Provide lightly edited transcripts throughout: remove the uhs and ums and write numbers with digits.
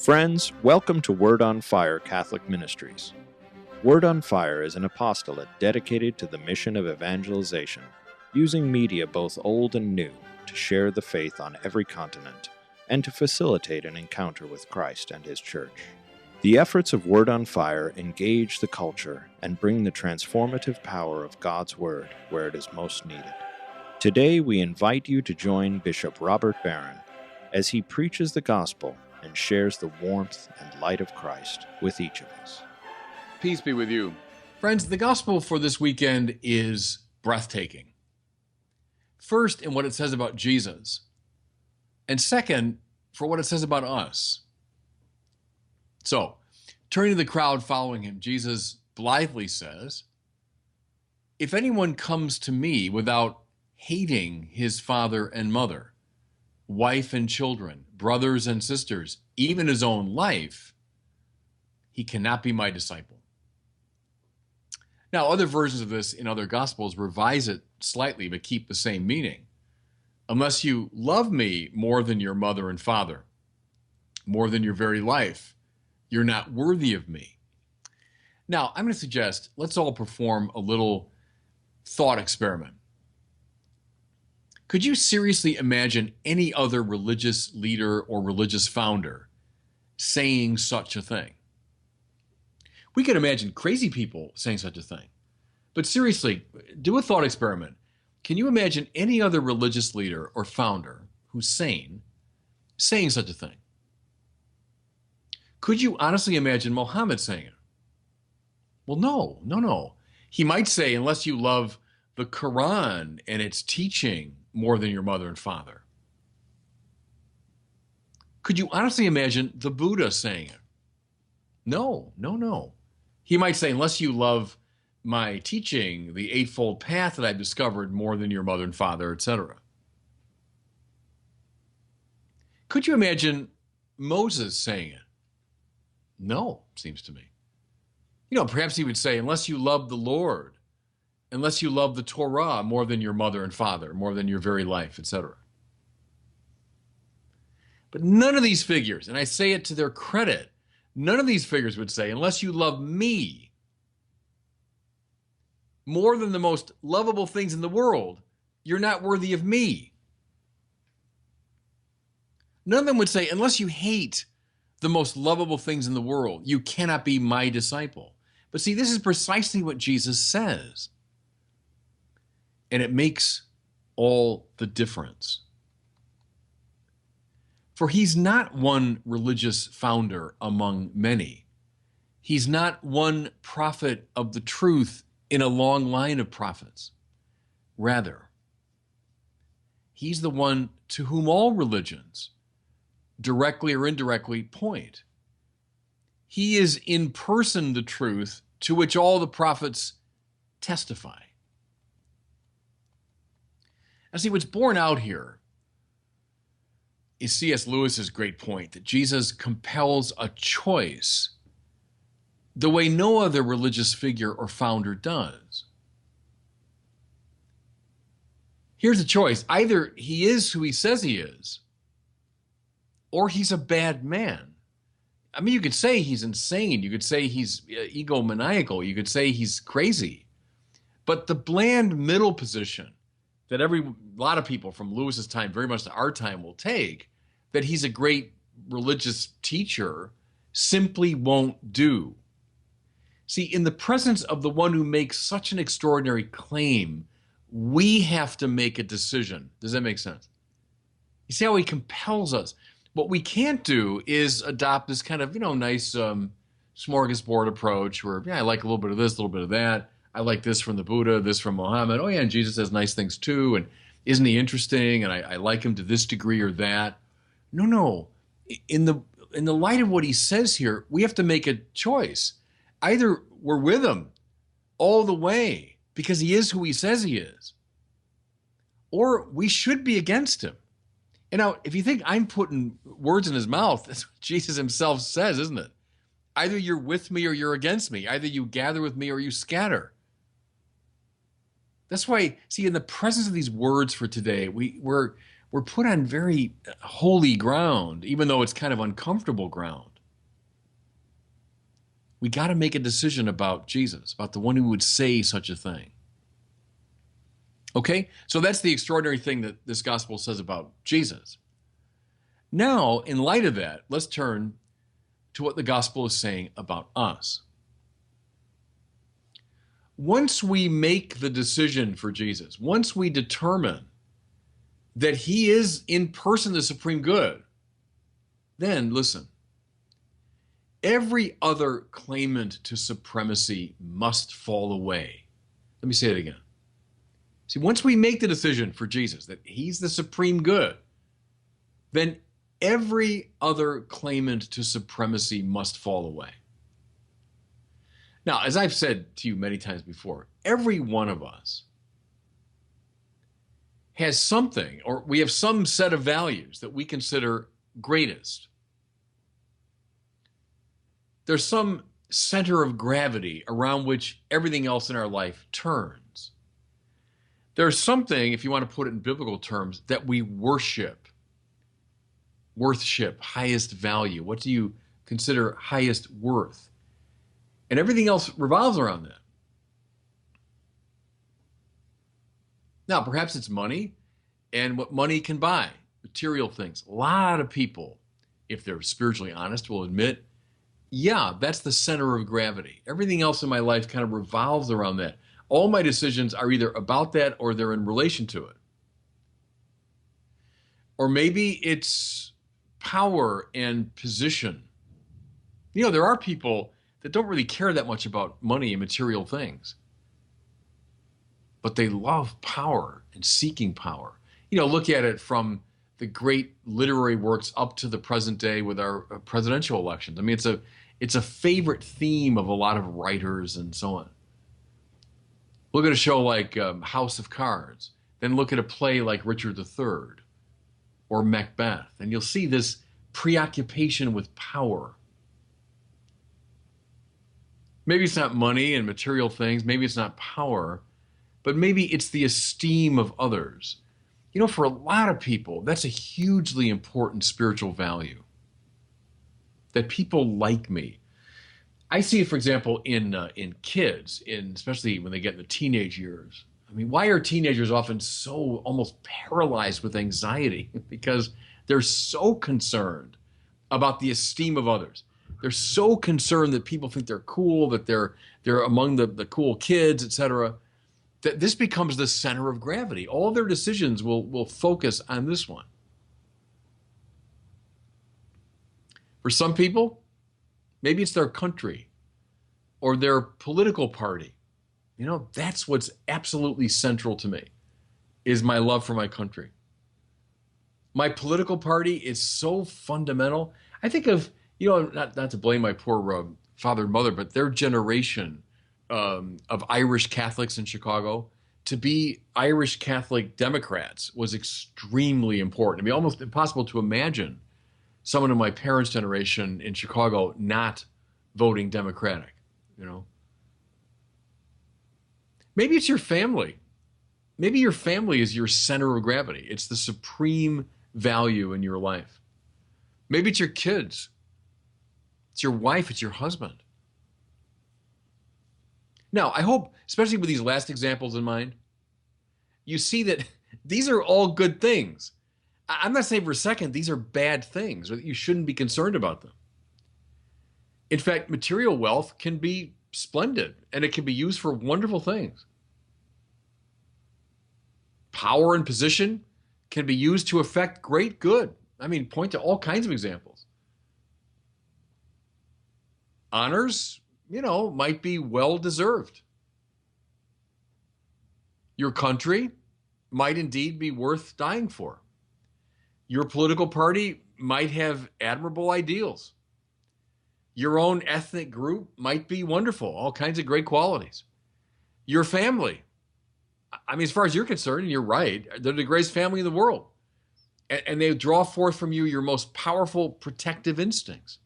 Friends, welcome to Word on Fire Catholic Ministries. Word on Fire is an apostolate dedicated to the mission of evangelization, using media both old and new to share the faith on every continent and to facilitate an encounter with Christ and His Church. The efforts of Word on Fire engage the culture and bring the transformative power of God's Word where it is most needed. Today we invite you to join Bishop Robert Barron as he preaches the gospel and shares the warmth and light of Christ with each of us. Peace be with you. Friends, the gospel for this weekend is breathtaking. First, in what it says about Jesus, and second, for what it says about us. So, turning to the crowd following him, Jesus blithely says, "If anyone comes to me without hating his father and mother, wife and children, brothers and sisters, even his own life, he cannot be my disciple." Now, other versions of this in other Gospels revise it slightly but keep the same meaning. Unless you love me more than your mother and father, more than your very life, you're not worthy of me. Now, I'm going to suggest let's all perform a little thought experiment. Could you seriously imagine any other religious leader or religious founder saying such a thing? We could imagine crazy people saying such a thing. But seriously, do a thought experiment. Can you imagine any other religious leader or founder who's sane saying such a thing? Could you honestly imagine Muhammad saying it? Well, no. He might say, unless you love the Quran and its teaching more than your mother and father. Could you honestly imagine the Buddha saying it? No. He might say, unless you love my teaching, the Eightfold Path that I've discovered more than your mother and father, etc. Could you imagine Moses saying it? No, seems to me. Perhaps he would say, unless you love the Lord, unless you love the Torah more than your mother and father, more than your very life, etc. But none of these figures, and I say it to their credit, none of these figures would say, unless you love me more than the most lovable things in the world, you're not worthy of me. None of them would say, unless you hate the most lovable things in the world, you cannot be my disciple. But see, this is precisely what Jesus says. And it makes all the difference. For he's not one religious founder among many. He's not one prophet of the truth in a long line of prophets. Rather, he's the one to whom all religions, directly or indirectly, point. He is in person the truth to which all the prophets testify. Now see, what's borne out here is C.S. Lewis's great point that Jesus compels a choice the way no other religious figure or founder does. Here's the choice. Either he is who he says he is, or he's a bad man. I mean, you could say he's insane. You could say he's egomaniacal. You could say he's crazy. But the bland middle position that a lot of people from Lewis's time, very much to our time, will take, that he's a great religious teacher, simply won't do. See, in the presence of the one who makes such an extraordinary claim, we have to make a decision. Does that make sense? You see how he compels us? What we can't do is adopt this kind of, nice smorgasbord approach where, I like a little bit of this, a little bit of that. I like this from the Buddha, this from Muhammad. Oh yeah, and Jesus says nice things too. And isn't he interesting? And I like him to this degree or that. No. In the light of what he says here, we have to make a choice. Either we're with him all the way because he is who he says he is, or we should be against him. And now, if you think I'm putting words in his mouth, that's what Jesus himself says, isn't it? Either you're with me or you're against me. Either you gather with me or you scatter. That's why, see, in the presence of these words for today, we're put on very holy ground, even though it's kind of uncomfortable ground. We got to make a decision about Jesus, about the one who would say such a thing. Okay, so that's the extraordinary thing that this gospel says about Jesus. Now, in light of that, let's turn to what the gospel is saying about us. Once we make the decision for Jesus, once we determine that he is in person the supreme good, then listen, every other claimant to supremacy must fall away. Let me say it again. See, once we make the decision for Jesus that he's the supreme good, then every other claimant to supremacy must fall away. Now, as I've said to you many times before, every one of us has something, or we have some set of values that we consider greatest. There's some center of gravity around which everything else in our life turns. There's something, if you want to put it in biblical terms, that we worship, highest value. What do you consider highest worth? And everything else revolves around that. Now, perhaps it's money and what money can buy, material things. A lot of people, if they're spiritually honest, will admit, yeah, that's the center of gravity. Everything else in my life kind of revolves around that. All my decisions are either about that or they're in relation to it. Or maybe it's power and position. You know, there are people that don't really care that much about money and material things, but they love power and seeking power. You know, look at it from the great literary works up to the present day with our presidential elections. I mean, it's a favorite theme of a lot of writers and so on. Look at a show like House of Cards, then look at a play like Richard III or Macbeth, and you'll see this preoccupation with power. Maybe it's not money and material things, maybe it's not power, but maybe it's the esteem of others. You know, for a lot of people, that's a hugely important spiritual value. That people like me. I see it, for example, in kids, especially when they get in the teenage years. I mean, why are teenagers often so almost paralyzed with anxiety? Because they're so concerned about the esteem of others. They're so concerned that people think they're cool, that they're among the cool kids, etc., that this becomes the center of gravity. All their decisions will focus on this one. For some people, maybe it's their country or their political party. You know, that's what's absolutely central to me, is my love for my country. My political party is so fundamental. I think of, you know, not to blame my poor father and mother, but their generation of Irish Catholics in Chicago, to be Irish Catholic Democrats was extremely important. I mean, almost impossible to imagine someone of my parents' generation in Chicago not voting Democratic, you know. Maybe it's your family. Maybe your family is your center of gravity. It's the supreme value in your life. Maybe it's your kids. It's your wife. It's your husband. Now, I hope, especially with these last examples in mind, you see that these are all good things. I'm not saying for a second these are bad things or that you shouldn't be concerned about them. In fact, material wealth can be splendid and it can be used for wonderful things. Power and position can be used to effect great good. I mean, point to all kinds of examples. Honors, you know, might be well-deserved. Your country might indeed be worth dying for. Your political party might have admirable ideals. Your own ethnic group might be wonderful, all kinds of great qualities. Your family, I mean, as far as you're concerned, and you're right, they're the greatest family in the world. And they draw forth from you your most powerful protective instincts.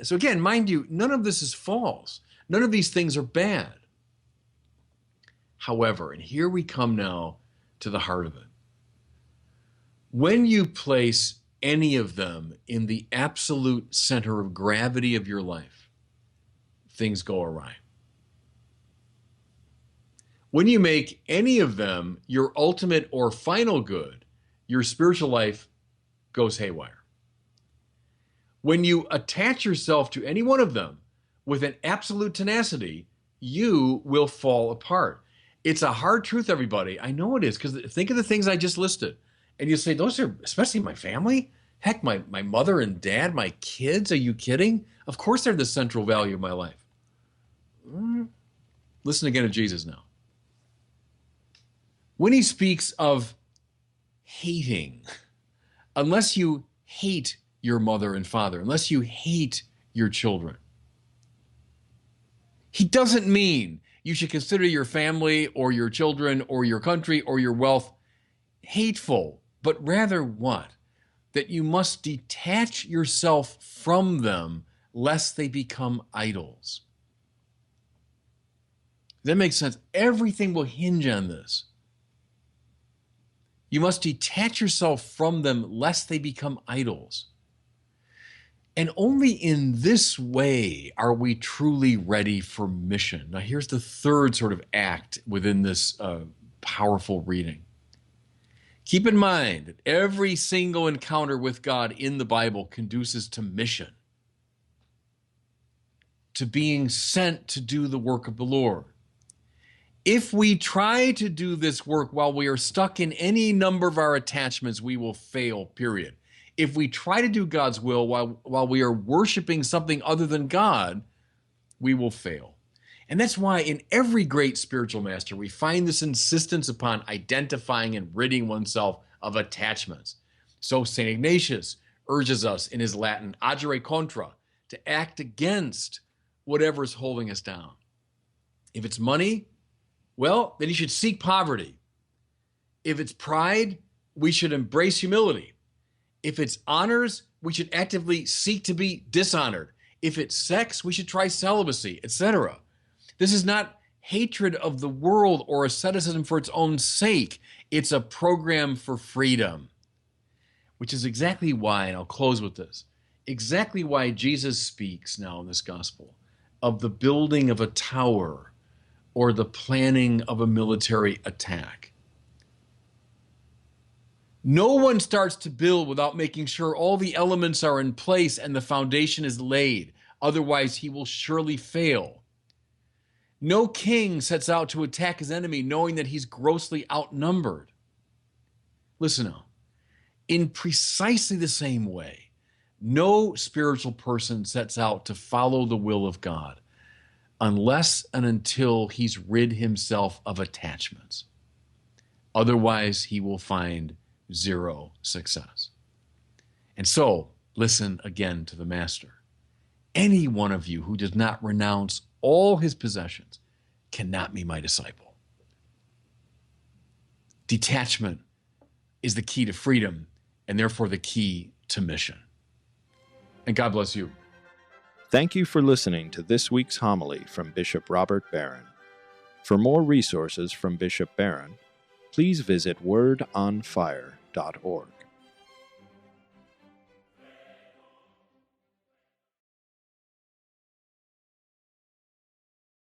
So again, mind you, none of this is false. None of these things are bad. However, and here we come now to the heart of it. When you place any of them in the absolute center of gravity of your life, things go awry. When you make any of them your ultimate or final good, your spiritual life goes haywire. When you attach yourself to any one of them with an absolute tenacity, you will fall apart. It's a hard truth, everybody. I know it is, because think of the things I just listed. And you say, those are, especially my family? Heck, my mother and dad, my kids, are you kidding? Of course they're the central value of my life. Listen again to Jesus now. When he speaks of hating, unless you hate your mother and father, unless you hate your children, he doesn't mean you should consider your family or your children or your country or your wealth hateful, but rather what? That you must detach yourself from them lest they become idols. That makes sense. Everything will hinge on this. You must detach yourself from them lest they become idols. And only in this way are we truly ready for mission. Now, here's the third sort of act within this powerful reading. Keep in mind that every single encounter with God in the Bible conduces to mission, to being sent to do the work of the Lord. If we try to do this work while we are stuck in any number of our attachments, we will fail, period. If we try to do God's will while we are worshiping something other than God, we will fail. And that's why in every great spiritual master, we find this insistence upon identifying and ridding oneself of attachments. So St. Ignatius urges us in his Latin, agere contra, to act against whatever is holding us down. If it's money, well, then you should seek poverty. If it's pride, we should embrace humility. If it's honors, we should actively seek to be dishonored. If it's sex, we should try celibacy, etc. This is not hatred of the world or asceticism for its own sake. It's a program for freedom, which is exactly why, and I'll close with this, exactly why Jesus speaks now in this gospel of the building of a tower or the planning of a military attack. No one starts to build without making sure all the elements are in place and the foundation is laid. Otherwise, he will surely fail. No king sets out to attack his enemy knowing that he's grossly outnumbered. Listen now. In precisely the same way, no spiritual person sets out to follow the will of God unless and until he's rid himself of attachments. Otherwise, he will find zero success. And so, listen again to the Master. Any one of you who does not renounce all his possessions cannot be my disciple. Detachment is the key to freedom and therefore the key to mission. And God bless you. Thank you for listening to this week's homily from Bishop Robert Barron. For more resources from Bishop Barron, please visit wordonfire.org.